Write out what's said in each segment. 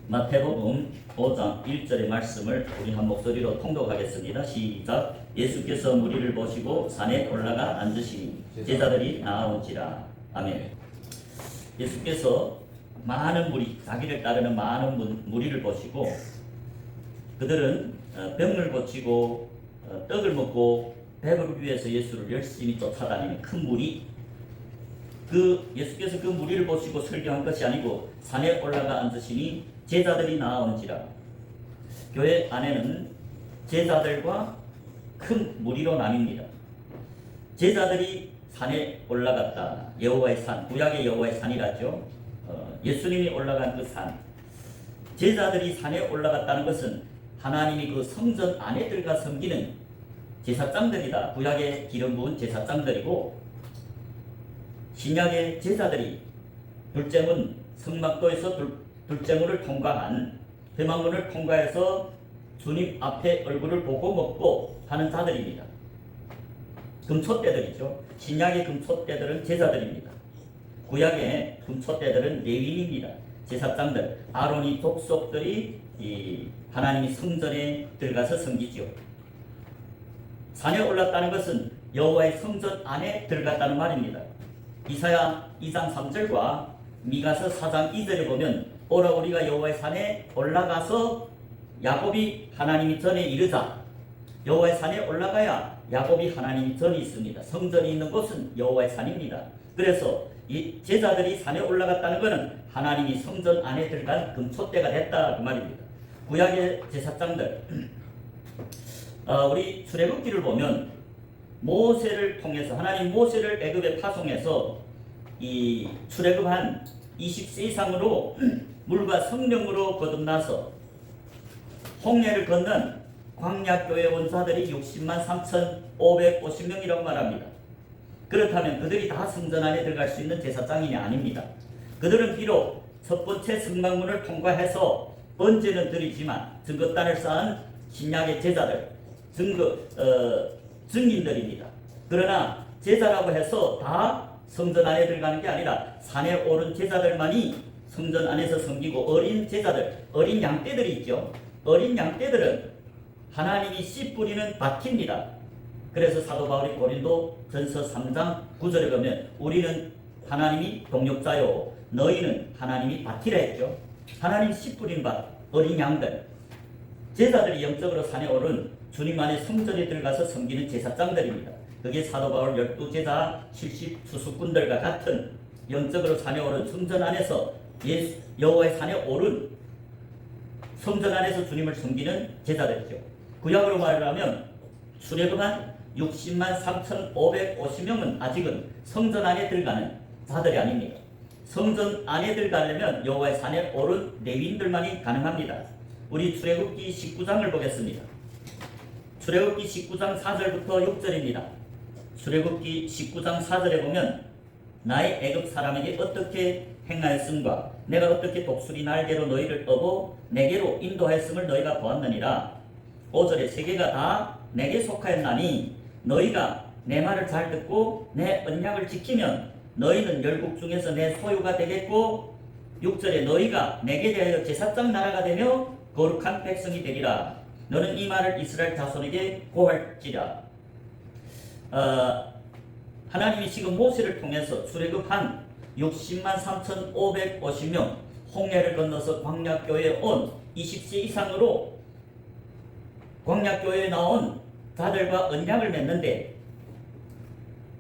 마태복음 5장 1절의 말씀을 우리 한 목소리로 통독하겠습니다. 시작. 예수께서 무리를 보시고 산에 올라가 앉으시니 제자들이 나아온지라. 아멘. 예수께서 많은 무리, 자기를 따르는 많은 무리를 보시고 그들은 병을 고치고 떡을 먹고 배부르기 위해서 예수를 열심히 쫓아다니는 큰 무리, 예수께서 그 무리를 보시고 설교한 것이 아니고 산에 올라가 앉으시니 제자들이 나아온지라. 교회 안에는 제자들과 큰 무리로 나뉩니다. 제자들이 산에 올라갔다. 여호와의 산, 구약의 여호와의 산이라죠. 예수님이 올라간 그 산. 제자들이 산에 올라갔다는 것은 하나님이 그 성전 안에 들어가 섬기는 제사장들이다. 구약의 기름 부은 제사장들이고, 신약의 제자들이 둘째문 성막도에서 둘째문을 통과한 회막문을 통과해서 주님 앞에 얼굴을 보고 먹고 하는 자들입니다. 금초대들이죠. 신약의 금초대들은 제자들입니다. 구약의 금초대들은 레위인입니다. 제사장들, 아론이 족속들이 하나님이 성전에 들어가서 섬기죠. 산에 올랐다는 것은 여호와의 성전 안에 들어갔다는 말입니다. 이사야 2장 3절과 미가서 4장 2절에 보면 오라 우리가 여호와의 산에 올라가서 야곱이 하나님이 전에 이르자. 여호와의 산에 올라가야 야곱이 하나님이 전에 있습니다. 성전이 있는 곳은 여호와의 산입니다. 그래서 이 제자들이 산에 올라갔다는 것은 하나님이 성전 안에 들어간 금초대가 됐다 그 말입니다. 구약의 제사장들, 우리 출애굽기를 보면 모세를 통해서 하나님 모세를 애굽에 파송해서 이 출애굽한 20세 이상으로 물과 성령으로 거듭나서 홍해를 건넌 광야교회 원사들이 60만 3,550명이라고 말합니다. 그렇다면 그들이 다 성전 안에 들어갈 수 있는 제사장이 아닙니다. 그들은 비록 첫 번째 성막문을 통과해서 번제는 드리지만 증거단을 쌓은 신약의 제자들, 증인들입니다. 그러나 제자라고 해서 다 성전 안에 들어가는 게 아니라 산에 오른 제자들만이 성전 안에서 섬기고, 어린 제자들, 어린 양떼들이 있죠. 어린 양떼들은 하나님이 씨 뿌리는 밭입니다. 그래서 사도 바울이 고린도 전서 3장 9절에 보면 우리는 하나님이 동역자요 너희는 하나님이 밭이라 했죠. 하나님 씨 뿌린 밭, 어린 양들, 제자들이 영적으로 산에 오른 주님 안에 성전에 들어가서 섬기는 제사장들입니다. 그게 사도 바울 12제자 70수수꾼들과 같은 영적으로 산에 오른 성전 안에서 여호와의 산에 오른 성전 안에서 주님을 섬기는 제자들이죠. 구약으로 말하면 출애굽한 60만 3,550명은 아직은 성전 안에 들어가는 자들이 아닙니다. 성전 안에 들어가려면 여호와의 산에 오른 레위인들만이 가능합니다. 우리 출애굽기 19장을 보겠습니다. 출애굽기 19장 4절부터 6절입니다. 출애굽기 19장 4절에 보면 나의 애굽 사람에게 어떻게 행하였음과 내가 어떻게 독수리 날개로 너희를 업어 내게로 인도하였음을 너희가 보았느니라. 5절에 세계가 다 내게 속하였나니 너희가 내 말을 잘 듣고 내 언약을 지키면 너희는 열국 중에서 내 소유가 되겠고, 6절에 너희가 내게 대하여 제사장 나라가 되며 거룩한 백성이 되리라. 너는 이 말을 이스라엘 자손에게 고할지라. 하나님이 지금 모세를 통해서 출애굽한 60만 3,550명 홍해를 건너서 광야교회에 온 20세 이상으로 광야교회에 나온 자들과 언약을 맺는데,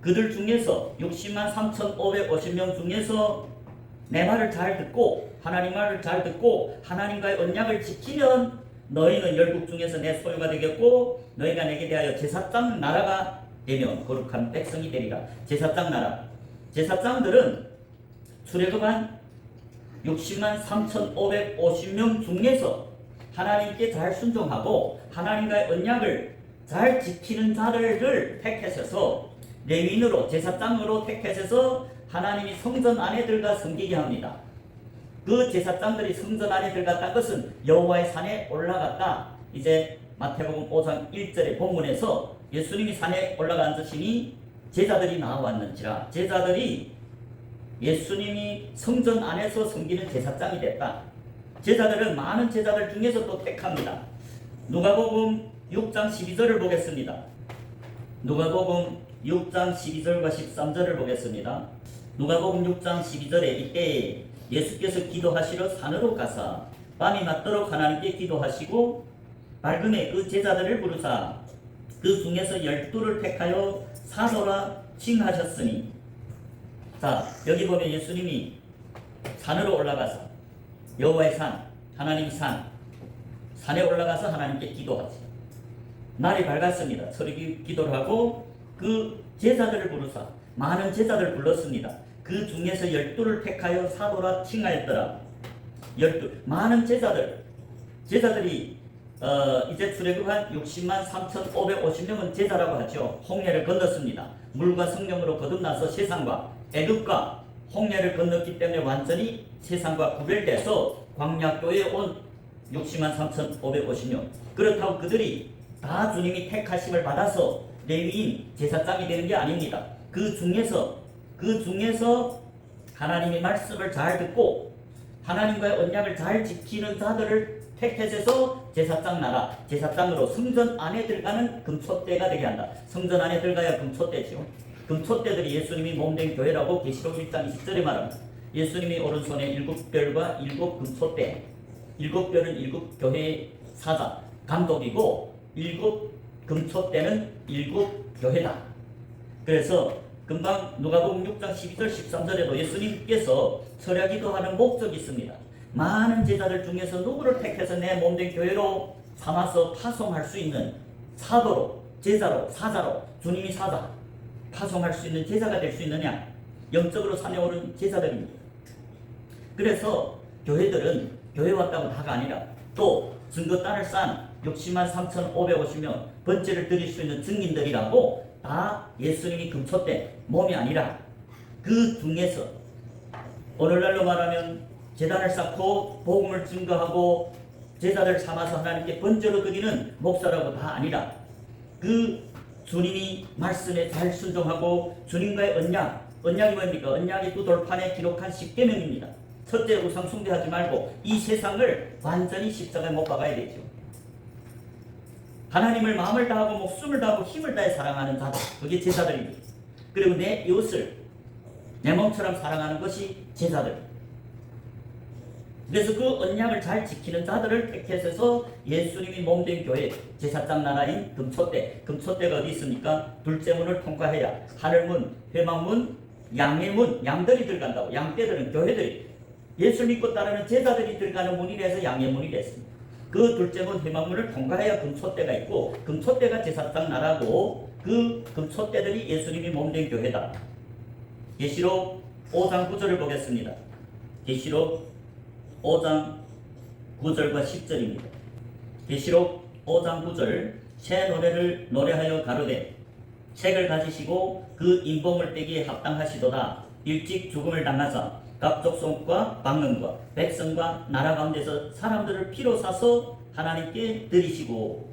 그들 중에서 60만 3,550명 중에서 내 말을 잘 듣고 하나님 말을 잘 듣고 하나님과의 언약을 지키면 너희는 열국 중에서 내 소유가 되겠고 너희가 내게 대하여 제사장 나라가 되며 거룩한 백성이 되리라. 제사장 나라. 제사장들은 출애굽한 60만 3,550명 중에서 하나님께 잘 순종하고 하나님과의 언약을 잘 지키는 자들을 택하셔서 레위인으로 제사장으로 택하셔서 하나님이 성전 안에 들어가 섬기게 합니다. 그 제사장들이 성전 안에 들어갔다는 것은 여호와의 산에 올라갔다. 이제 마태복음 5장 1절의 본문에서 예수님이 산에 올라가 앉으시니 제자들이 나와왔는지라. 제자들이 예수님이 성전 안에서 섬기는 제사장이 됐다. 제자들은 많은 제자들 중에서 또 택합니다. 누가복음 6장 12절을 보겠습니다. 누가복음 6장 12절과 13절을 보겠습니다. 누가복음 6장 12절에 이때 예수께서 기도하시러 산으로 가사 밤이 맞도록 하나님께 기도하시고 밝음에 그 제자들을 부르사 그 중에서 12를 택하여 사도라 칭하셨으니. 자, 여기 보면 예수님이 산으로 올라가서 여호와의 산, 하나님 산에 올라가서 하나님께 기도하지. 날이 밝았습니다. 서리 기도를 하고 그 제자들을 부르사 많은 제자들을 불렀습니다. 그 중에서 12를 택하여 사도라 칭하였더라. 12 많은 제자들이 이제 출애굽한 60만 3,550명은 제자라고 하죠. 홍해를 건넜습니다. 물과 성령으로 거듭나서 세상과 애굽과 홍해를 건넜기 때문에 완전히 세상과 구별돼서 광야교에 온 60만 3,550명. 그렇다고 그들이 다 주님이 택하심을 받아서 레위인 제사장이 되는 게 아닙니다. 그 중에서 하나님의 말씀을 잘 듣고 하나님과의 언약을 잘 지키는 자들을 택해서 제사장 나라, 제사장으로 성전 안에 들어가는 금촛대가 되게 한다. 성전 안에 들어가야 금촛대죠. 금촛대들이 예수님이 몸된 교회라고 계시록 1장 20절에 말합니다. 예수님이 오른손에 7별과 7 금촛대, 7별은 7 교회의 사자, 감독이고 7 금촛대는 7 교회다. 그래서 금방 누가복음 6장 12절 13절에도 예수님께서 설야기도하는 목적이 있습니다. 많은 제자들 중에서 누구를 택해서 내 몸된 교회로 삼아서 파송할 수 있는 사도로, 제자로, 사자로, 주님이 사자 파송할 수 있는 제자가 될 수 있느냐? 영적으로 산에 오른 제자들입니다. 그래서 교회들은 교회 왔다고 다가 아니라 또 증거단을 싼 60만 3,550명 번제를 드릴 수 있는 증인들이라고 다 예수님이 금초대 몸이 아니라 그 중에서 오늘날로 말하면 제단을 쌓고 복음을 증거하고 제자들 삼아서 하나님께 번제로 드리는 목사라고 다 아니라 그 주님이 말씀에 잘 순종하고 주님과의 언약이 뭡니까? 언약이 두 돌판에 기록한 10계명입니다. 첫째, 우상 숭배하지 말고 이 세상을 완전히 십자가에 못 박아야 되죠. 하나님을 마음을 다하고 목숨을 다하고 힘을 다해 사랑하는 자들, 그게 제자들입니다. 그리고 내 이웃을 내 몸처럼 사랑하는 것이 제자들. 그래서 그 언약을 잘 지키는 자들을 택해서 예수님이 몸된 교회, 제사장 나라인 금촛대가 어디 있습니까? 둘째 문을 통과해야 하늘문, 회막문, 양의 문, 양들이 들어간다고. 양떼들은 교회들이 예수 믿고 따르는 제자들이 들어가는 문이라서 양의 문이 됐습니다. 그 둘째 문, 회막문을 통과해야 금촛대가 있고 금촛대가 제사장 나라고 그 금촛대들이 예수님이 몸된 교회다. 계시록 5장 9절을 보겠습니다. 계시록 5장 9절과 10절입니다. 계시록 5장 9절 새 노래를 노래하여 가로되 책을 가지시고 그 인봉을 떼기에 합당하시도다. 일찍 죽음을 당하사 각 족속과 방언과 백성과 나라 가운데서 사람들을 피로 사서 하나님께 드리시고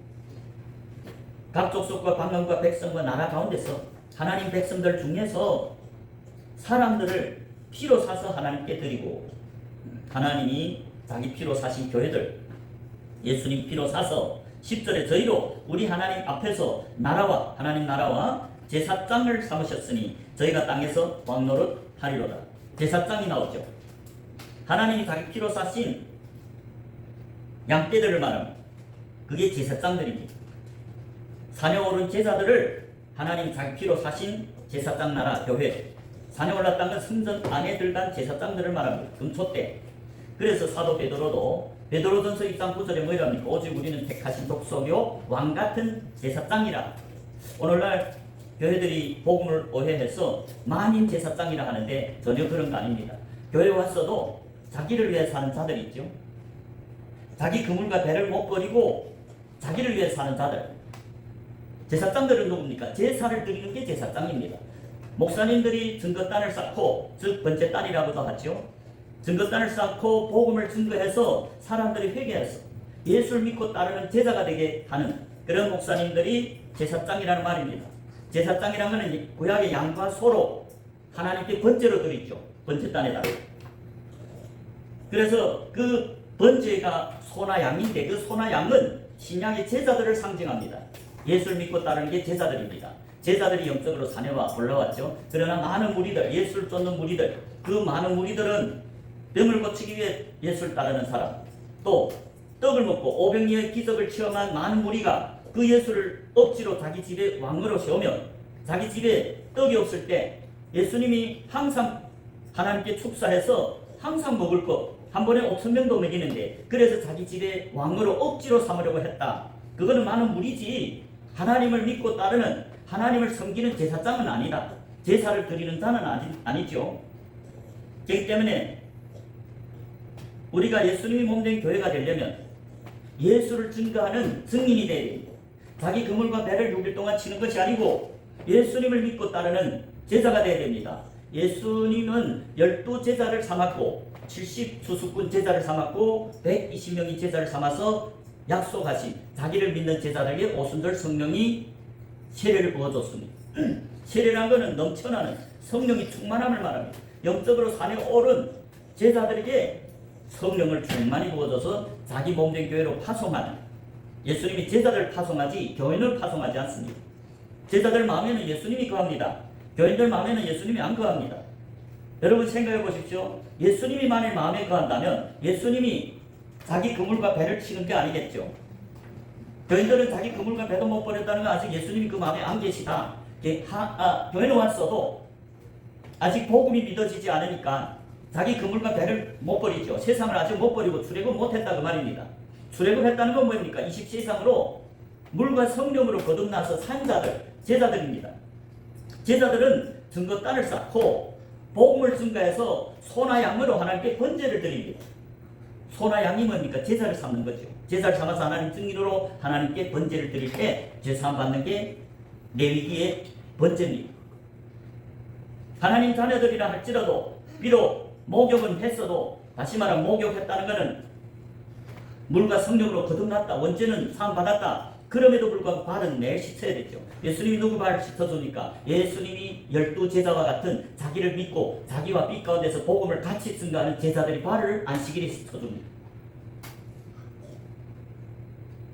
각 족속과 방언과 백성과 나라 가운데서 하나님 백성들 중에서 사람들을 피로 사서 하나님께 드리고 하나님이 자기 피로 사신 교회들 예수님 피로 사서 10절에 저희로 우리 하나님 앞에서 하나님 나라와 제사장을 삼으셨으니 저희가 땅에서 왕노릇 하리로다. 제사장이 나오죠. 하나님이 자기 피로 사신 양떼들을 말합니다. 그게 제사장들입니다. 산에 오른 제자들을 하나님 자기 피로 사신 제사장 나라 교회, 산에 올랐다는 건 성전 안에 들어간 제사장들을 말합니다. 금초대. 그래서 사도 베드로전서 1장 9절에 뭐이랍니까? 오직 우리는 택하신 족속이요 왕같은 제사장이라. 오늘날 교회들이 복음을 오해해서 만인 제사장이라 하는데 전혀 그런 거 아닙니다. 교회 왔어도 자기를 위해 사는 자들이 있죠. 자기 그물과 배를 못 버리고 자기를 위해 사는 자들. 제사장들은 누굽니까? 제사를 드리는 게 제사장입니다. 목사님들이 증거단을 쌓고, 즉 번제단이라고도 하죠. 증거단을 쌓고 복음을 증거해서 사람들이 회개해서 예수를 믿고 따르는 제자가 되게 하는 그런 목사님들이 제사장이라는 말입니다. 제사장이라는 것은 구약의 양과 소로 하나님께 번제로 드리죠. 번제단에다가. 그래서 그 번제가 소나 양인데 그 소나 양은 신약의 제자들을 상징합니다. 예수를 믿고 따르는 게 제자들입니다. 제자들이 영적으로 산에와 올라왔죠. 그러나 많은 무리들, 예수를 쫓는 무리들, 그 많은 무리들은 병을 고치기 위해 예수를 따르는 사람, 또 떡을 먹고 오병이어의 기적을 체험한 많은 무리가 그 예수를 억지로 자기 집에 왕으로 세우면 자기 집에 떡이 없을 때 예수님이 항상 하나님께 축사해서 항상 먹을 것 한 번에 5,000명도 먹이는데 그래서 자기 집에 왕으로 억지로 삼으려고 했다. 그거는 많은 무리지 하나님을 믿고 따르는 하나님을 섬기는 제사장은 아니다. 제사를 드리는 자는 아니죠. 그렇기 때문에 우리가 예수님이 몸된 교회가 되려면 예수를 증거하는 증인이 되어야 됩니다. 자기 그물과 배를 6일 동안 치는 것이 아니고 예수님을 믿고 따르는 제자가 되어야 됩니다. 예수님은 12제자를 삼았고 70수수꾼 제자를 삼았고 120명의 제자를 삼아서 약속하신 자기를 믿는 제자들에게 오순절 성령이 세례를 부어줬습니다. 세례란 것은 넘쳐나는 성령이 충만함을 말합니다. 영적으로 산에 오른 제자들에게 성령을 충만히 부어줘서 자기 몸된 교회로 파송하는, 예수님이 제자들 파송하지 교인을 파송하지 않습니다. 제자들 마음에는 예수님이 거합니다. 교인들 마음에는 예수님이 안 거합니다. 여러분 생각해 보십시오. 예수님이 만일 마음에 거한다면 예수님이 자기 그물과 배를 치는 게 아니겠죠. 교인들은 자기 그물과 배도 못 버렸다는 건 아직 예수님이 그 마음에 안 계시다. 교회에 왔어도 아직 복음이 믿어지지 않으니까 자기 그물과 배를 못 버리죠. 세상을 아직 못 버리고 출애굽 못했다 그 말입니다. 출애굽했다는 건 뭡니까? 20세 이상으로 물과 성령으로 거듭나서 산 자들, 제자들입니다. 제자들은 증거 땅을 쌓고 복음을 증거해서 소나 양으로 하나님께 번제를 드립니다. 소나 양이 뭡니까? 제사를 삼는 거죠. 제사를 삼아서 하나님 증인으로 하나님께 번제를 드릴 때 제사함 받는 게 레위기의 번제입니다. 하나님 자녀들이라 할지라도 비록 목욕은 했어도 다시 말하면 목욕했다는 것은 물과 성령으로 거듭났다. 원죄는 사함받았다. 그럼에도 불구하고 발은 매일 씻어야 되죠. 예수님이 누구 발을 씻어주니까? 예수님이 12제자와 같은 자기를 믿고 자기와 빛 가운데서 복음을 같이 증거하는 제자들이 발을 안식일에 씻어줍니다.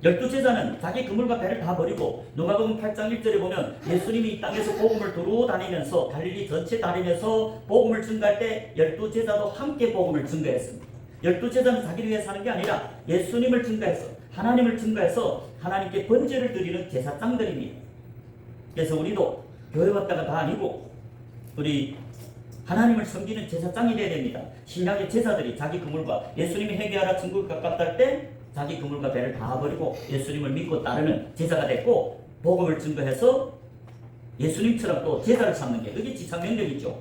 12제자는 자기 그물과 배를 다 버리고 누가복음 8장 1절에 보면 예수님이 이 땅에서 복음을 두루 다니면서 갈릴리 전체 다니면서 복음을 증거할 때 12제자도 함께 복음을 증거했습니다. 12제자는 자기를 위해 사는 게 아니라 예수님을 증거해서 하나님을 증거해서 하나님께 번제를 드리는 제사장들입니다. 그래서 우리도 교회 왔다가 다 아니고 우리 하나님을 섬기는 제사장이 되어야 됩니다. 신약의 제자들이 자기 그물과 예수님이 회개하라 천국에 가깝다 할 때 자기 그물과 배를 다 버리고 예수님을 믿고 따르는 제자가 됐고 복음을 증거해서 예수님처럼 또 제자를 삼는 게 그게 지상명령이죠.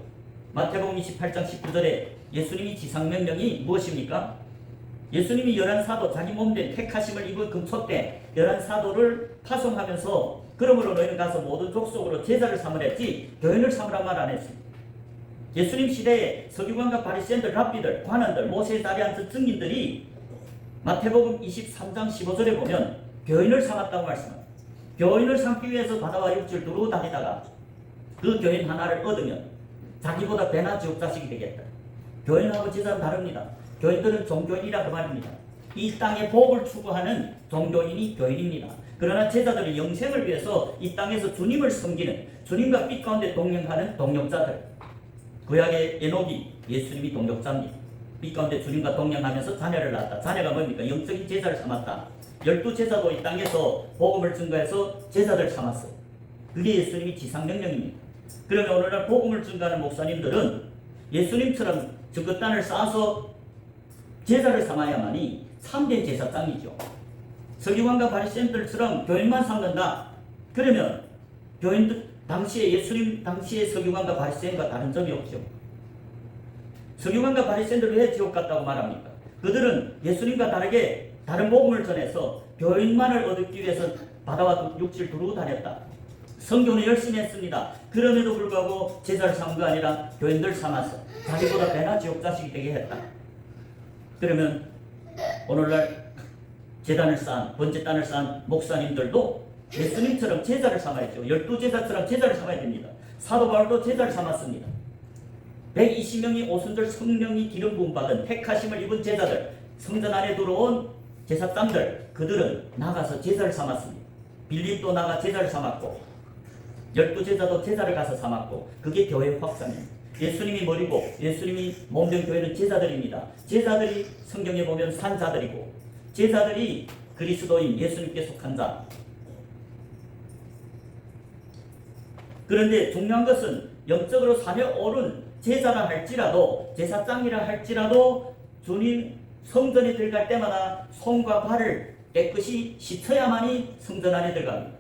마태복음 28장 19절에 예수님이 지상명령이 무엇입니까? 예수님이 11사도 자기 몸된 택하심을 입은 금초 때 11사도를 파송하면서 그러므로 너희는 가서 모든 족속으로 제자를 삼으랬지 교인을 삼으란 말 안 했습니다. 예수님 시대에 서기관과 바리새인들, 랍비들, 관원들, 모세의 자리에 앉은 증인들이 마태복음 23장 15절에 보면 교인을 삼았다고 말씀합니다. 교인을 삼기 위해서 바다와 육지를 두루 다니다가 그 교인 하나를 얻으면 자기보다 배나 지옥 자식이 되겠다. 교인하고 제자는 다릅니다. 교인들은 종교인이라 그 말입니다. 이 땅에 복을 추구하는 종교인이 교인입니다. 그러나 제자들은 영생을 위해서 이 땅에서 주님을 섬기는, 주님과 빛 가운데 동행하는 동역자들. 구약의 에녹이 예수님이 동역자입니다. 빛 가운데 주님과 동행하면서 자녀를 낳았다. 자녀가 뭡니까? 영적인 제자를 삼았다. 12제자도 이 땅에서 복음을 증거해서 제자들 삼았어요. 그게 예수님이 지상명령입니다. 그러면 오늘날 복음을 증거하는 목사님들은 예수님처럼 증거단을 쌓아서 제자를 삼아야만이 참된 제사장이죠. 서기관과 바리새인들처럼 교인만 삼는다. 그러면 교인들 당시에 예수님 당시의 서기관과 바리새인과 다른 점이 없죠. 서기관과 바리새인들은 왜 지옥 갔다고 말합니까? 그들은 예수님과 다르게 다른 복음을 전해서 교인만을 얻기 위해서 바다와 육지를 두루 다녔다. 성교는 열심히 했습니다. 그럼에도 불구하고 제자를 삼은 거 아니라 교인들 삼아서 자기보다 배나 지옥 자식이 되게 했다. 그러면 오늘날 제단을 쌓은 번제단을 쌓은 목사님들도 예수님처럼 제자를 삼아야죠. 12제자처럼 제자를 삼아야 됩니다. 사도 바울도 제자를 삼았습니다. 120명이 오순절 성령이 기름 부음 받은 택하심을 입은 제자들, 성전 안에 들어온 제사장들, 그들은 나가서 제사를 삼았습니다. 빌립도 나가 제사를 삼았고 12제자도 제사를 가서 삼았고, 그게 교회 확산입니다. 예수님이 머리고 예수님이 몸된 교회는 제자들입니다. 제자들이 성경에 보면 산자들이고, 제자들이 그리스도인 예수님께 속한 자. 그런데 중요한 것은 영적으로 산에 오른 제자라 할지라도, 제사장이라 할지라도 주님 성전에 들어갈 때마다 손과 발을 깨끗이 씻어야만이 성전 안에 들어갑니다.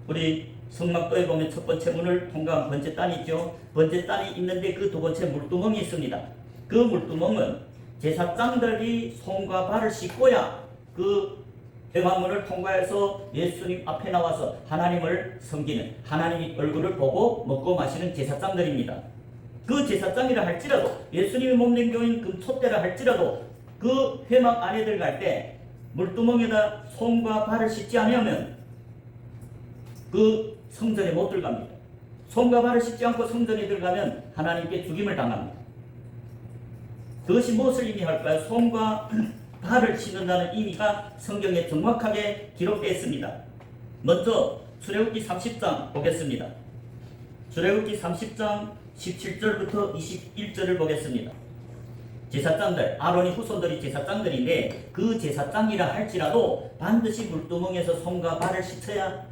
우리 성막도에 보면 첫 번째 문을 통과한 번제단이 있죠. 번제단이 있는데 그 두 번째 물두멍이 있습니다. 그 물두멍은 제사장들이 손과 발을 씻고야 그 회막문을 통과해서 예수님 앞에 나와서 하나님을 섬기는, 하나님의 얼굴을 보고 먹고 마시는 제사장들입니다. 그 제사장이라 할지라도, 예수님의 몸된 교인 금토대라 할지라도 그 회막 안에 들어갈 때 물두멍에다 손과 발을 씻지 않으면 그 성전에 못 들어갑니다. 손과 발을 씻지 않고 성전에 들어가면 하나님께 죽임을 당합니다. 그것이 무엇을 의미할까요? 손과 발을 씻는다는 의미가 성경에 정확하게 기록되어 있습니다. 먼저 출애굽기 30장 보겠습니다. 출애굽기 30장 17절부터 21절을 보겠습니다. 제사장들, 아론의 후손들이 제사장들인데 그 제사장이라 할지라도 반드시 물두멍에서 손과 발을 씻어야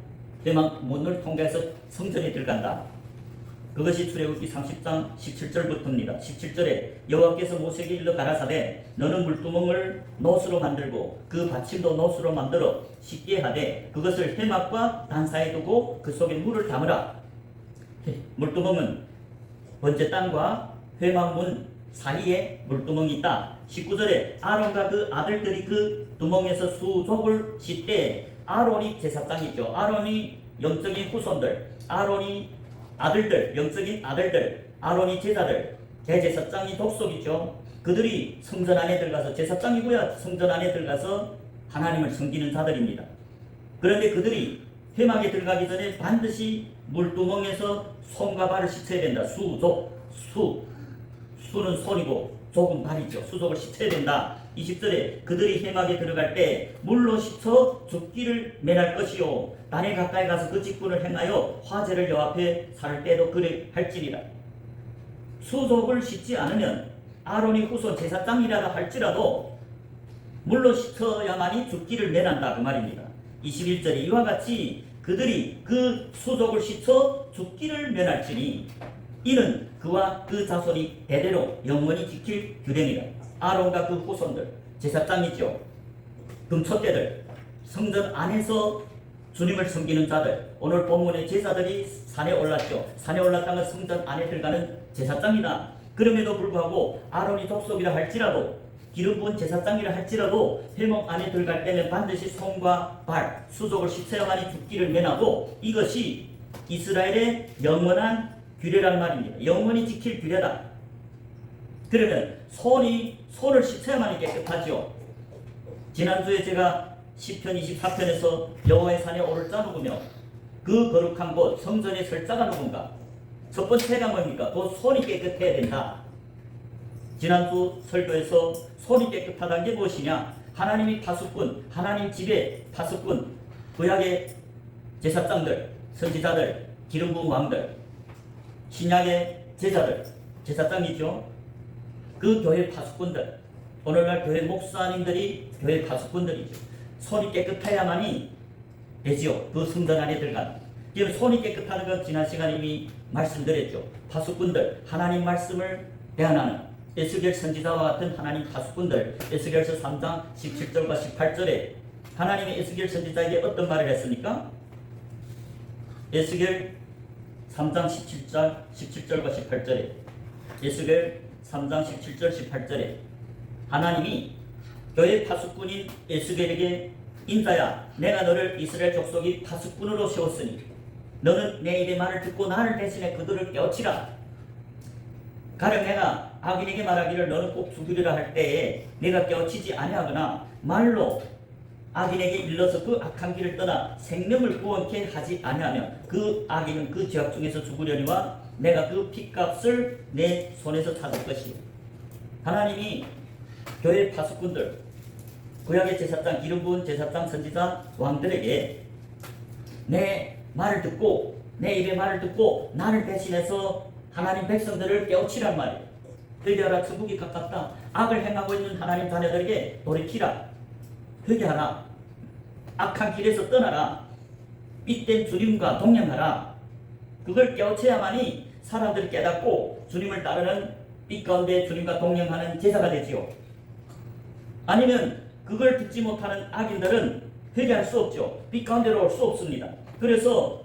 회막 문을 통과해서 성전에 들어간다. 그것이 출애굽기 30장 17절부터입니다. 17절에 여호와께서 모세에게 일러 가라사대 너는 물두멍을 노수로 만들고 그 받침도 노수로 만들어 씻게 하되 그것을 회막과 단사에 두고 그 속에 물을 담으라. 물두멍은 번제단과 회막문 사이에 물두멍이 있다. 19절에 아론과 그 아들들이 그 두멍에서 수족을 씻되, 아론이 제사장이죠. 아론이 영적인 후손들, 아론이 아들들, 영적인 아들들, 아론이 제자들, 대제사장이 족속이죠. 그들이 성전 안에 들어가서, 제사장이고야 성전 안에 들어가서 하나님을 섬기는 자들입니다. 그런데 그들이 회막에 들어가기 전에 반드시 물두멍에서 손과 발을 씻어야 된다. 수는 손이고 족은 발이죠. 수족을 씻어야 된다. 20절에 그들이 회막에 들어갈 때 물로 씻어 죽기를 면할 것이요 단에 가까이 가서 그 직분을 행하여 화제를 여호와 앞에 살 때도 그래 할지니라. 수족을 씻지 않으면 아론이 후손 제사장이라도 할지라도 물로 씻어야만이 죽기를 면한다, 그 말입니다. 21절에 이와 같이 그들이 그 수족을 씻어 죽기를 면할지니 이는 그와 그 자손이 대대로 영원히 지킬 규례니라. 아론과 그 후손들, 제사장이죠. 금초대들, 성전 안에서 주님을 섬기는 자들. 오늘 본문의 제사들이 산에 올랐죠. 산에 올랐다는 성전 안에 들어가는 제사장이다. 그럼에도 불구하고 아론이 족속이라 할지라도, 기름 부은 제사장이라 할지라도 회막 안에 들어갈 때는 반드시 손과 발, 수족을 씻어야만이 죽기를 면하고, 이것이 이스라엘의 영원한 규례란 말입니다. 영원히 지킬 규례다. 그러면 손을 씻어야만이 깨끗하죠. 지난주에 제가 시편 24편에서 여호와의 산에 오를 자 누구며 그 거룩한 곳 성전에 설 자가 누군가. 첫 번째가 뭡니까? 그 손이 깨끗해야 된다. 지난주 설교에서 손이 깨끗하다는 게 무엇이냐? 하나님이 파수꾼, 하나님 집의 파수꾼, 구약의 제사장들, 선지자들, 기름 부은 왕들, 신약의 제자들, 제사장이죠. 그 교회 파수꾼들, 오늘날 교회 목사님들이 교회 파수꾼들이죠. 손이 깨끗해야만이 되지요. 그 성전 안에 들어가는. 지금 손이 깨끗하는 건 지난 시간에 이미 말씀드렸죠. 파수꾼들, 하나님 말씀을 대안하는 에스겔 선지자와 같은 하나님 파수꾼들. 에스겔서 3장 17절과 18절에 하나님이 에스겔 선지자에게 어떤 말을 했습니까? 에스겔 3장 17절과 18절에 에스겔 3장 17절 18절에 하나님이 교회 파수꾼인 에스겔에게 인자야, 내가 너를 이스라엘 족속이 파수꾼으로 세웠으니 너는 내 입의 말을 듣고 나를 대신해 그들을 깨우치라. 가령 내가 악인에게 말하기를 너는 꼭 죽으리라 할 때에 내가 깨우치지 아니하거나 말로 악인에게 일러서 그 악한 길을 떠나 생명을 구원케 하지 아니하면 그 악인은 그 죄악 중에서 죽으려니와 내가 그 핏값을 내 손에서 찾을 것이요. 하나님이 교회 파수꾼들, 구약의 제사장, 기름 부은 제사장, 선지자, 왕들에게 내 말을 듣고 내 입의 말을 듣고 나를 대신해서 하나님 백성들을 깨우치란 말이에요. 회개하라, 천국이 가깝다. 악을 행하고 있는 하나님 자녀들에게 돌이키라. 회개하라. 악한 길에서 떠나라. 삔된 주님과 동행하라. 그걸 깨우쳐야만이 사람들이 깨닫고 주님을 따르는 빛 가운데 주님과 동행하는 제자가 되지요. 아니면 그걸 듣지 못하는 악인들은 회개할 수 없죠. 빛 가운데로 올 수 없습니다. 그래서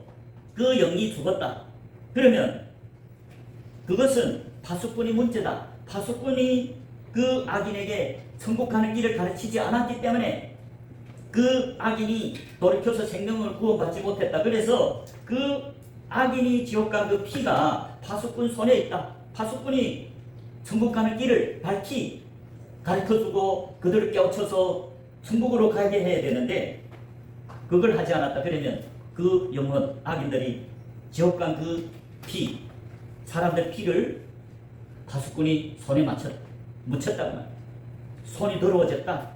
그 영이 죽었다. 그러면 그것은 파수꾼이 문제다. 파수꾼이 그 악인에게 천국 가는 길을 가르치지 않았기 때문에 그 악인이 돌이켜서 생명을 구원받지 못했다. 그래서 그 악인이 지옥 간 그 피가 파수꾼 손에 있다. 파수꾼이 천국 가는 길을 밝히 가르쳐주고 그들을 깨우쳐서 천국으로 가게 해야 되는데 그걸 하지 않았다. 그러면 그 영혼, 악인들이 지옥 간 그 피, 사람들 피를 파수꾼이 손에 묻혔다고 말이야. 손이 더러워졌다.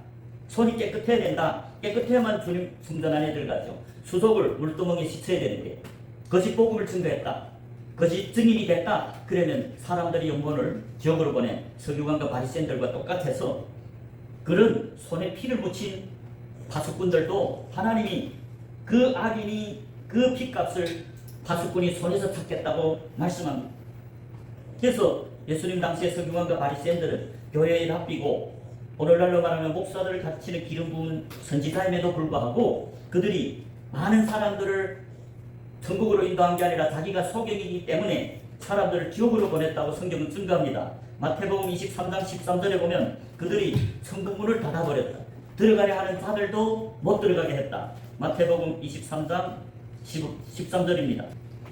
손이 깨끗해야 된다. 깨끗해야만 주님 성전 안에 들어가죠. 수속을 물두멍에 씻어야 되는데 그것이 복음을 증거했다. 그것이 증인이 됐다. 그러면 사람들이 영혼을 지옥으로 보낸 서기관과 바리새인들과 똑같아서 그런 손에 피를 묻힌 파수꾼들도 하나님이 그 악인이 그 피값을 파수꾼이 손에서 찾겠다고 말씀합니다. 그래서 예수님 당시의 서기관과 바리새인들은 교회에 납비고 오늘날로 말하면 목사들을 가르치는 기름 부은 선지자임에도 불구하고 그들이 많은 사람들을 천국으로 인도한 게 아니라 자기가 소경이기 때문에 사람들을 지옥으로 보냈다고 성경은 증거합니다. 마태복음 23장 13절에 보면 그들이 천국문을 닫아버렸다. 들어가려 하는 자들도 못 들어가게 했다. 마태복음 23장 13절입니다.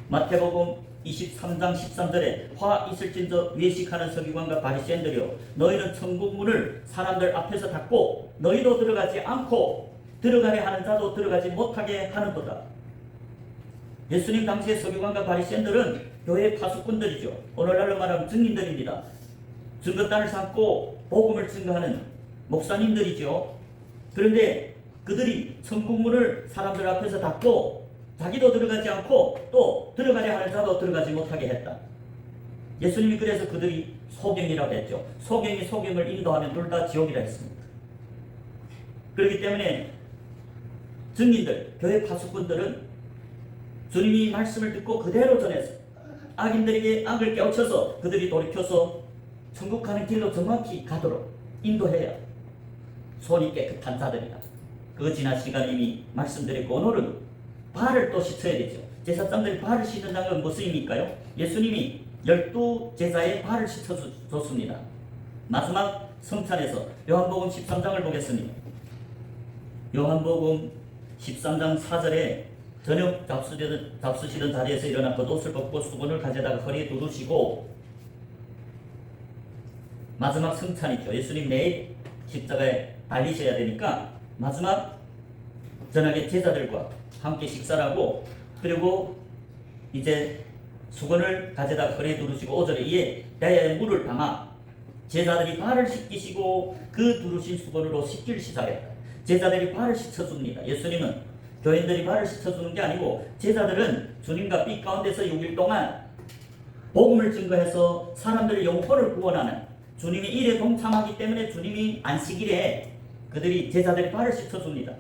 마태복음 23장 13절에 화 있을진저 외식하는 서기관과 바리새인들이여 너희는 천국문을 사람들 앞에서 닫고 너희도 들어가지 않고 들어가려 하는 자도 들어가지 못하게 하는도다. 예수님 당시의 서기관과 바리새인들은 교회의 파수꾼들이죠. 오늘날로 말하면 증인들입니다. 증거단을 삼고 복음을 증거하는 목사님들이죠. 그런데 그들이 천국문을 사람들 앞에서 닫고 자기도 들어가지 않고 또 들어가려 하는 자도 들어가지 못하게 했다. 예수님이 그래서 그들이 소경이라고 했죠. 소경이 소경을 인도하면 둘 다 지옥이라 했습니다. 그렇기 때문에 증인들, 교회 파수꾼들은 주님이 말씀을 듣고 그대로 전해서 악인들에게 악을 깨우쳐서 그들이 돌이켜서 천국 가는 길로 정확히 가도록 인도해야 손이 깨끗한 자들이다. 그 지난 시간 이미 말씀드렸고 오늘은 발을 또 씻어야 되죠. 제사장들이 발을 씻는 장은 무엇입니까요? 예수님이 12제자의 발을 씻어줬습니다. 마지막 성찬에서 요한복음 13장을 보겠습니다. 요한복음 13장 4절에 저녁 잡수시던 자리에서 일어나 겉옷을 벗고 수건을 가져다가 허리에 두르시고 마지막 성찬이죠. 예수님 내일 십자가에 달리셔야 되니까 마지막 저녁에 제자들과 함께 식사를 하고 그리고 이제 수건을 가져다가 허리에 두르시고 5절에 이에 대야의 물을 담아 제자들이 발을 씻기시고 그 두르신 수건으로 씻기를 시작했다. 제자들이 발을 씻어줍니다. 예수님은 교인들이 발을 씻어주는 게 아니고 제자들은 주님과 빛 가운데서 6일 동안 복음을 증거해서 사람들의 영혼을 구원하는 주님의 일에 동참하기 때문에 주님이 안식일에 그들이 제자들의 발을 씻어줍니다.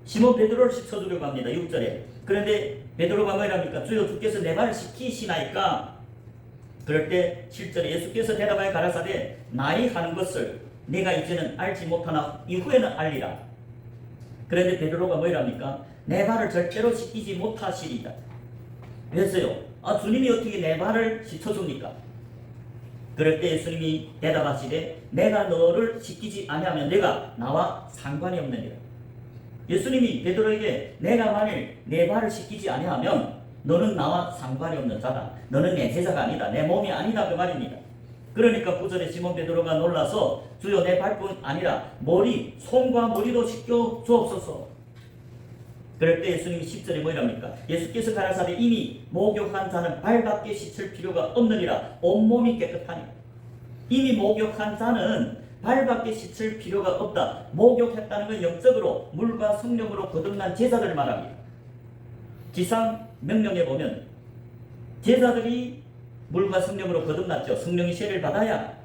시몬 베드로를 씻어주려고 합니다. 6절에. 그런데 베드로가 뭐랍니까? 주여 주께서 내 발을 씻기시나이까? 그럴 때 7절에 예수께서 대답하여 가라사대 나의 하는 것을 내가 이제는 알지 못하나 이후에는 알리라. 그런데 베드로가 뭐랍니까? 내 발을 절대로 씻기지 못하시리다. 왜서요? 주님이 어떻게 내 발을 씻어줍니까? 그럴 때 예수님이 대답하시되 내가 너를 씻기지 아니하면 내가 나와 상관이 없느니라. 예수님이 베드로에게 내가 만일 내 발을 씻기지 아니하면 너는 나와 상관이 없는 자다. 너는 내 제자가 아니다. 내 몸이 아니다. 그 말입니다. 그러니까 9절에 시몬 베드로가 놀라서 주여 내 발뿐 아니라 머리, 손과 머리도 씻겨 주옵소서. 그럴 때 예수님이 10절에 뭐랍니까? 예수께서 가라사대 이미 목욕한 자는 발밖에 씻을 필요가 없느니라. 온몸이 깨끗하니. 이미 목욕한 자는 발밖에 씻을 필요가 없다. 목욕했다는 건 영적으로 물과 성령으로 거듭난 제자들을 말합니다. 지상 명령에 보면 제자들이 물과 성령으로 거듭났죠. 성령이 세례를 받아야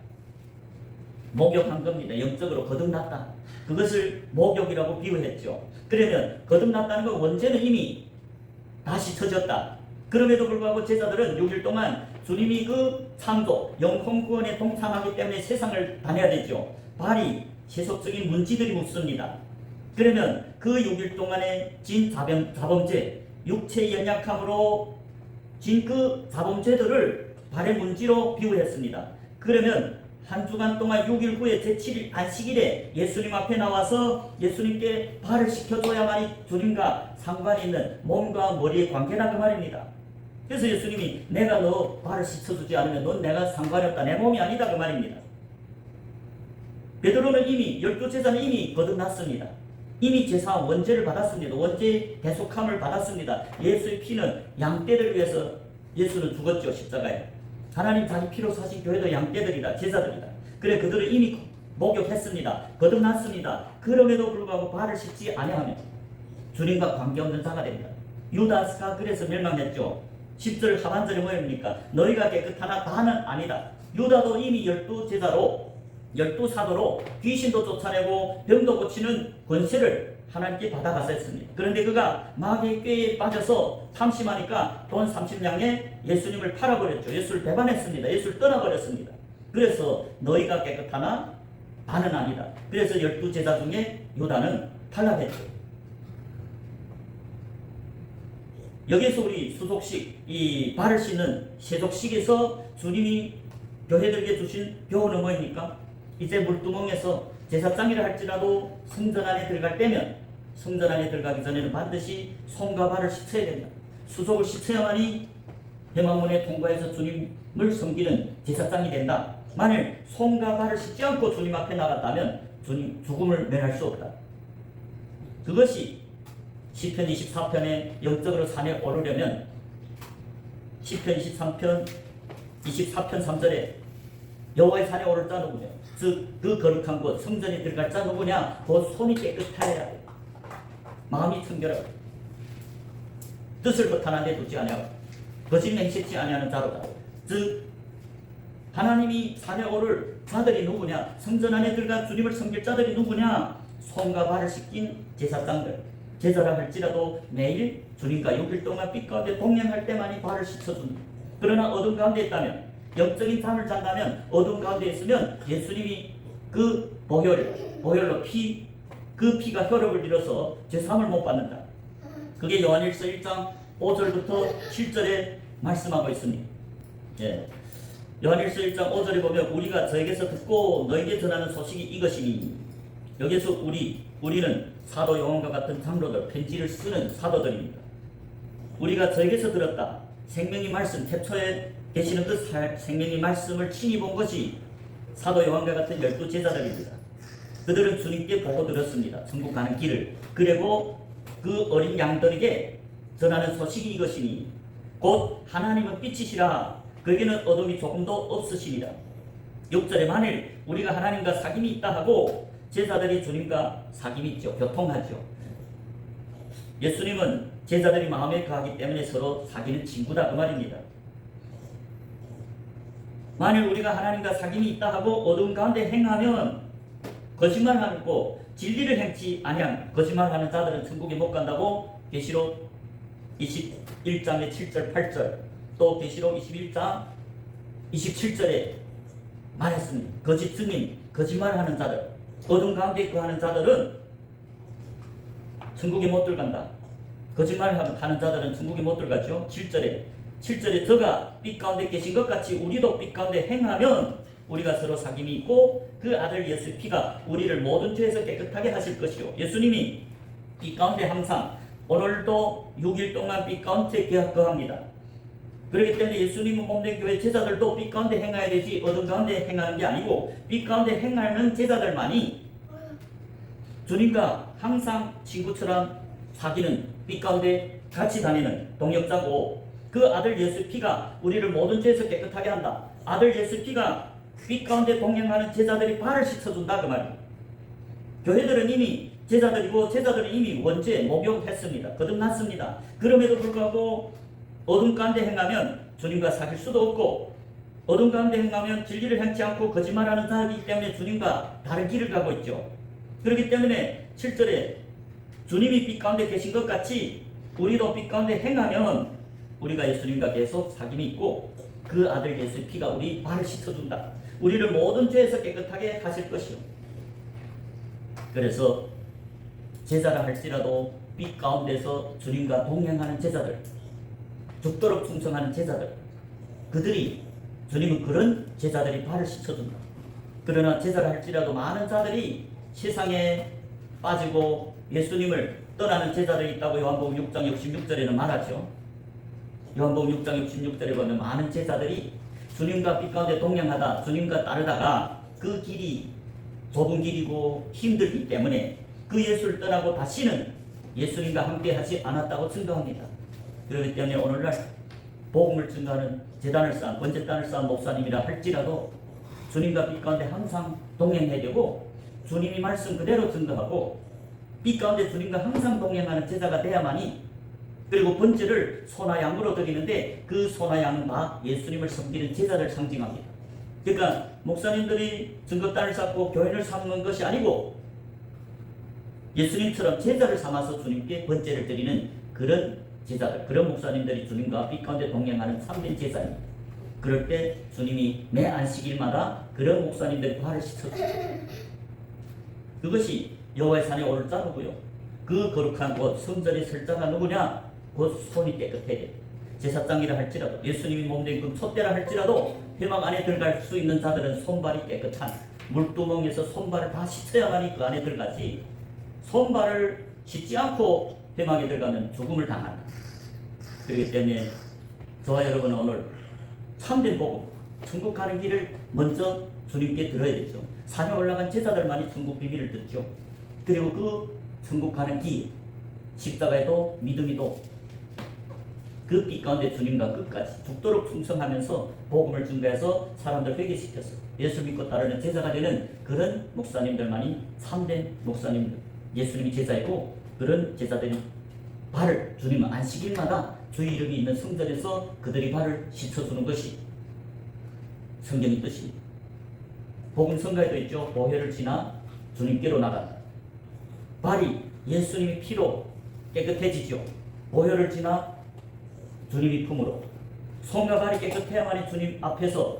목욕한 겁니다. 영적으로 거듭났다. 그것을 목욕이라고 비유했죠. 그러면 거듭났다는 건 원죄는 이미 다시 쳐졌다. 그럼에도 불구하고 제자들은 6일 동안 주님이 그 창조, 영혼 구원에 동참하기 때문에 세상을 다녀야 되죠. 발이 세속적인 문지들이 묻습니다. 그러면 그 6일 동안의 진 자범죄, 육체의 연약함으로 진 그 자범죄들을 발의 문지로 비유했습니다. 그러면 한 주간 동안 6일 후에 제7일 안식일에 예수님 앞에 나와서 예수님께 발을 씻겨줘야만이 주님과 상관이 있는 몸과 머리의 관계다 그 말입니다. 그래서 예수님이 내가 너 발을 씻어주지 않으면 넌 내가 상관이 없다. 내 몸이 아니다 그 말입니다. 베드로는 이미 12제자는 이미 거듭났습니다. 이미 제사 원죄를 받았습니다. 원죄 대속함을 받았습니다. 예수의 피는 양떼를 위해서 예수는 죽었죠. 십자가에. 하나님 자기 피로 사신 교회도 양떼들이다. 제자들이다. 그래 그들은 이미 목욕했습니다. 거듭났습니다. 그럼에도 불구하고 발을 씻지 아니하면 주님과 관계없는 자가 됩니다. 유다스가 그래서 멸망했죠. 10절 하반절에 뭐입니까? 너희가 깨끗하나 다는 아니다. 유다도 이미 12제자로 12사도로 귀신도 쫓아내고 병도 고치는 권세를 하나님께 받아갔었습니다. 그런데 그가 마귀의 꾀에 빠져서 탐심하니까 돈 30냥에 예수님을 팔아버렸죠. 예수를 배반했습니다. 예수를 떠나버렸습니다. 그래서 너희가 깨끗하나 나는 아니다. 그래서 12제자 중에 유다는 탈락했죠. 여기서 우리 수속식, 이 발을 씻는 세족식에서 주님이 교회들에게 주신 교훈은 뭐입니까? 이제 물두멍에서 제사장이라 할지라도 성전 안에 들어갈 때면 성전 안에 들어가기 전에는 반드시 손과 발을 씻어야 된다. 수속을 씻어야만이 회막문에 통과해서 주님을 섬기는 제사장이 된다. 만일 손과 발을 씻지 않고 주님 앞에 나갔다면 주님 죽음을 면할 수 없다. 그것이 시편 24편에 영적으로 산에 오르려면 시편 23편 24편 3절에 여호와의 산에 오를 자 누구냐? 즉 그 거룩한 곳 성전에 들어갈 자 누구냐? 곧 손이 깨끗하여야 돼. 마음이 청결하고 뜻을 허탄한 데 두지 아니하고 거짓 맹세치 아니하는 자로다. 즉 하나님이 산에 오를 자들이 누구냐? 성전 안에 들어간 주님을 섬길 자들이 누구냐? 손과 발을 씻긴 제사장들. 제사라 할지라도 매일 주님과 6일 동안 빛 가운데 동행할 때만이 발을 씻어줍니다. 그러나 어둠 가운데 있다면, 영적인 잠을 잔다면, 어둠 가운데 있으면 예수님이 그 보혈로 그 피가 혈압을 잃어서 죄사함을 못 받는다. 그게 요한일서 1장 5절부터 7절에 말씀하고 있습니다. 예. 요한일서 1장 5절에 보면 우리가 저에게서 듣고 너에게 전하는 소식이 이것이니, 여기서 우리는 사도 요한과 같은 장로들, 편지를 쓰는 사도들입니다. 우리가 저에게서 들었다. 생명의 말씀, 태초에 계시는 그 생명의 말씀을 친히 본 것이 사도 요한과 같은 12제자들입니다. 그들은 주님께 보고 들었습니다. 천국 가는 길을. 그리고 그 어린 양들에게 전하는 소식이 이것이니 곧 하나님은 빛이시라 그에게는 어둠이 조금도 없으시니라. 6절에 만일 우리가 하나님과 사귐이 있다 하고 제자들이 주님과 사귐이 있죠. 교통하죠. 예수님은 제자들이 마음에 거하기 때문에 서로 사귀는 친구다 그 말입니다. 만일 우리가 하나님과 사귐이 있다 하고 어두운 가운데 행하면 거짓말하고 진리를 행치 아니한 거짓말하는 자들은 천국에 못 간다고 계시록 21장의 7절 8절 또 계시록 21장 27절에 말했습니다. 거짓 증인, 거짓말하는 자들, 어두운 가운데 거하는 자들은 천국에 못 들어간다. 거짓말하는 자들은 천국에 못 들어가죠. 7절에 저가 빛 가운데 계신 것 같이 우리도 빛 가운데 행하면 우리가 서로 사귐이 있고 그 아들 예수의 피가 우리를 모든 죄에서 깨끗하게 하실 것이요. 예수님이 빛 가운데 항상 오늘도 6일 동안 빛 가운데 거합니다. 그렇기 때문에 예수님은 몸된 교회 제자들도 빛 가운데 행해야 되지 어둠 가운데 행하는 게 아니고 빛 가운데 행하는 제자들만이 주님과 항상 친구처럼 사귀는 빛 가운데 같이 다니는 동역자고 그 아들 예수의 피가 우리를 모든 죄에서 깨끗하게 한다. 아들 예수의 피가 빛 가운데 동행하는 제자들이 발을 씻어준다 그 말이에요. 교회들은 이미 제자들이고 제자들은 이미 원죄 목욕했습니다. 거듭났습니다. 그럼에도 불구하고 어둠 가운데 행하면 주님과 사귈 수도 없고 어둠 가운데 행하면 진리를 행치 않고 거짓말하는 자이기 때문에 주님과 다른 길을 가고 있죠. 그렇기 때문에 7절에 주님이 빛 가운데 계신 것 같이 우리도 빛 가운데 행하면 우리가 예수님과 계속 사귐이 있고 그 아들 예수의 피가 우리 발을 씻어준다. 우리를 모든 죄에서 깨끗하게 하실 것이요. 그래서 제자라 할지라도 빛 가운데서 주님과 동행하는 제자들, 죽도록 충성하는 제자들, 그들이 주님은 그런 제자들이 발을 씻어준다. 그러나 제자라 할지라도 많은 자들이 세상에 빠지고 예수님을 떠나는 제자들이 있다고 요한복음 6장 66절에는 말하죠. 요한복음 6장 66절에 보면 많은 제자들이 주님과 빛 가운데 동행하다 주님과 따르다가 그 길이 좁은 길이고 힘들기 때문에 그 예수를 떠나고 다시는 예수님과 함께 하지 않았다고 증거합니다. 그렇기 때문에 오늘날 복음을 증거하는 제단을 쌓은 번제단을 쌓은 목사님이라 할지라도 주님과 빛 가운데 항상 동행해야 되고 주님이 말씀 그대로 증거하고 빛 가운데 주님과 항상 동행하는 제자가 돼야만이 그리고 번제를 소나 양으로 드리는데 그 소나 양은 다 예수님을 섬기는 제자를 상징합니다. 그러니까 목사님들이 증거단을 쌓고 교회를 삼는 것이 아니고 예수님처럼 제자를 삼아서 주님께 번제를 드리는 그런 제자들, 그런 목사님들이 주님과 빛 가운데 동행하는 참된 제자입니다. 그럴 때 주님이 매 안식일마다 그런 목사님들의 발을 씻어줍니다. 그것이 여호와의 산에 오를 자루고요. 그 거룩한 곳 성전에 설 자가 누구냐? 곧 손이 깨끗해야 됩니다. 제사장이라 할지라도 예수님이 몸된 그 촛대라 할지라도 회막 안에 들어갈 수 있는 자들은 손발이 깨끗한 물두멍에서 손발을 다 씻어야만이 그 안에 들어가지 손발을 씻지 않고 회막에 들어가면 죽음을 당한다. 그렇기 때문에 저와 여러분은 오늘 참된 복음, 천국 가는 길을 먼저 주님께 들어야 되죠. 산에 올라간 제자들만이 천국 비밀을 듣죠. 그리고 그 천국 가는 길, 십자가에도 믿음이도 그 빛 가운데 주님과 끝까지 죽도록 충성하면서 복음을 증거해서 사람들 회개시켜서 예수 믿고 따르는 제자가 되는 그런 목사님들만이 참된 목사님들, 예수님이 제자이고 그런 제자들이 발을 주님 안식일마다 주의 이름이 있는 성전에서 그들이 발을 씻어주는 것이 성경의 뜻입니다. 복음 성가에도 있죠. 보혈을 지나 주님께로 나간다. 발이 예수님의 피로 깨끗해지죠. 보혈을 지나 주님의 품으로 손과 발이 깨끗해야만이 주님 앞에서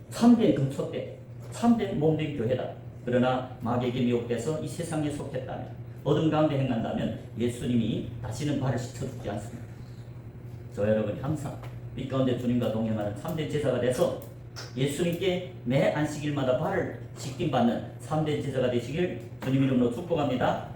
참된 금초대, 참된 몸된 교회다. 그러나 마귀에게 미혹돼서 이 세상에 속했다면 어둠 가운데 행한다면 예수님이 다시는 발을 씻어주지 않습니다. 저 여러분이 항상 빛 가운데 주님과 동행하는 참된 제자가 돼서 예수님께 매 안식일마다 발을 씻김 받는 참된 제자가 되시길 주님 이름으로 축복합니다.